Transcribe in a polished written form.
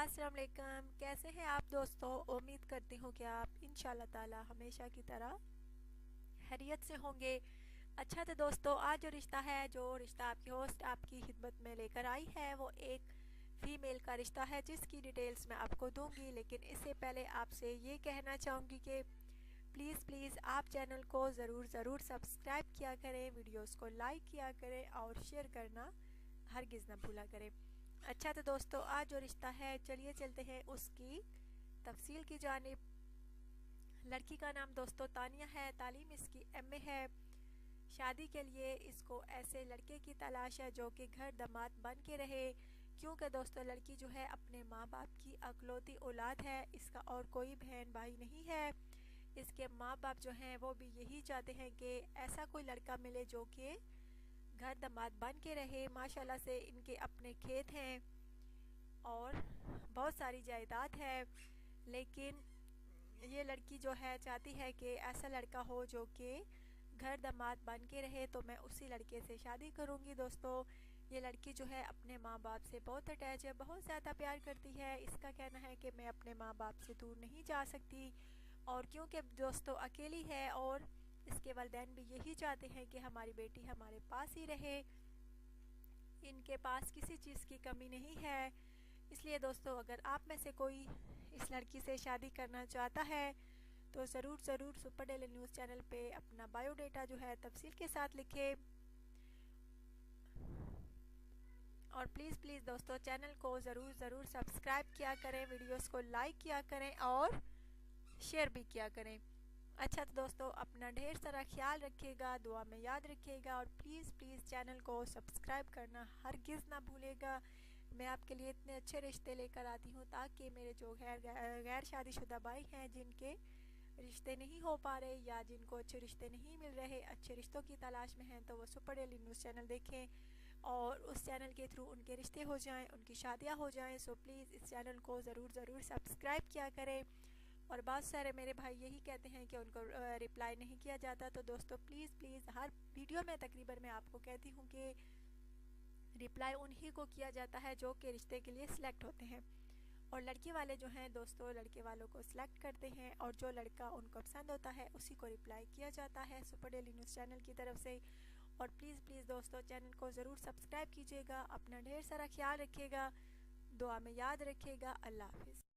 अस्सलाम वालेकुम। कैसे हैं आप दोस्तों? उम्मीद करती हूँ कि आप इंशाल्लाह ताला हमेशा की तरह खैरियत से होंगे। अच्छा तो दोस्तों, आज जो रिश्ता है, जो रिश्ता आपकी होस्ट आपकी खिदमत में लेकर आई है, वो एक फ़ीमेल का रिश्ता है जिसकी डिटेल्स मैं आपको दूंगी। लेकिन इससे पहले आपसे ये कहना चाहूँगी कि प्लीज़ आप चैनल को ज़रूर सब्सक्राइब किया करें, वीडियोस को लाइक किया करें और शेयर करना हरगिज़ ना भूला करें। अच्छा तो दोस्तों, आज जो रिश्ता है, चलिए चलते हैं उसकी तफसील की जानिब। लड़की का नाम दोस्तों तानिया है, तालीम इसकी एमए है। शादी के लिए इसको ऐसे लड़के की तलाश है जो कि घर दामाद बन के रहे, क्योंकि दोस्तों लड़की जो है अपने माँ बाप की अकलौती औलाद है। इसका और कोई बहन भाई नहीं है। इसके माँ बाप जो हैं वो भी यही चाहते हैं कि ऐसा कोई लड़का मिले जो कि घर दामाद बन के रहे। माशाल्लाह से इनके अपने खेत हैं और बहुत सारी जायदाद है, लेकिन ये लड़की जो है चाहती है कि ऐसा लड़का हो जो कि घर दामाद बन के रहे, तो मैं उसी लड़के से शादी करूँगी। दोस्तों ये लड़की जो है अपने माँ बाप से बहुत अटैच है, बहुत ज़्यादा प्यार करती है। इसका कहना है कि मैं अपने माँ बाप से दूर नहीं जा सकती, और क्योंकि दोस्तों अकेली है और इसके वालिदैन भी यही चाहते हैं कि हमारी बेटी हमारे पास ही रहे। इनके पास किसी चीज़ की कमी नहीं है। इसलिए दोस्तों, अगर आप में से कोई इस लड़की से शादी करना चाहता है तो ज़रूर सुपर डेली न्यूज़ चैनल पे अपना बायोडाटा जो है तफसील के साथ लिखे। और प्लीज़ दोस्तों चैनल को ज़रूर सब्सक्राइब किया करें, वीडियोस को लाइक किया करें और शेयर भी किया करें। अच्छा तो दोस्तों, अपना ढेर सारा ख्याल रखिएगा, दुआ में याद रखिएगा और प्लीज़ चैनल को सब्सक्राइब करना हरगिज़ ना भूलिएगा। मैं आपके लिए इतने अच्छे रिश्ते लेकर आती हूँ ताकि मेरे जो गैर शादीशुदा भाई हैं, जिनके रिश्ते नहीं हो पा रहे या जिनको अच्छे रिश्ते नहीं मिल रहे, अच्छे रिश्तों की तलाश में हैं, तो वो सुपर डेली न्यूज़ चैनल देखें और उस चैनल के थ्रू उनके रिश्ते हो जाएं, उनकी शादियां हो जाएं। सो प्लीज़ इस चैनल को ज़रूर सब्सक्राइब किया करें। और बहुत सारे मेरे भाई यही कहते हैं कि उनको रिप्लाई नहीं किया जाता। तो दोस्तों प्लीज़ हर वीडियो में तकरीबन मैं आपको कहती हूँ कि रिप्लाई उन्हीं को किया जाता है जो कि रिश्ते के लिए सिलेक्ट होते हैं, और लड़की वाले जो हैं दोस्तों लड़के वालों को सिलेक्ट करते हैं, और जो लड़का उनको पसंद होता है उसी को रिप्लाई किया जाता है सुपर डेली न्यूज़ चैनल की तरफ से। और प्लीज़ दोस्तों चैनल को ज़रूर सब्सक्राइब कीजिएगा, अपना ढेर सारा ख्याल रखिएगा, दुआ में याद रखिएगा। अल्लाह हाफिज़।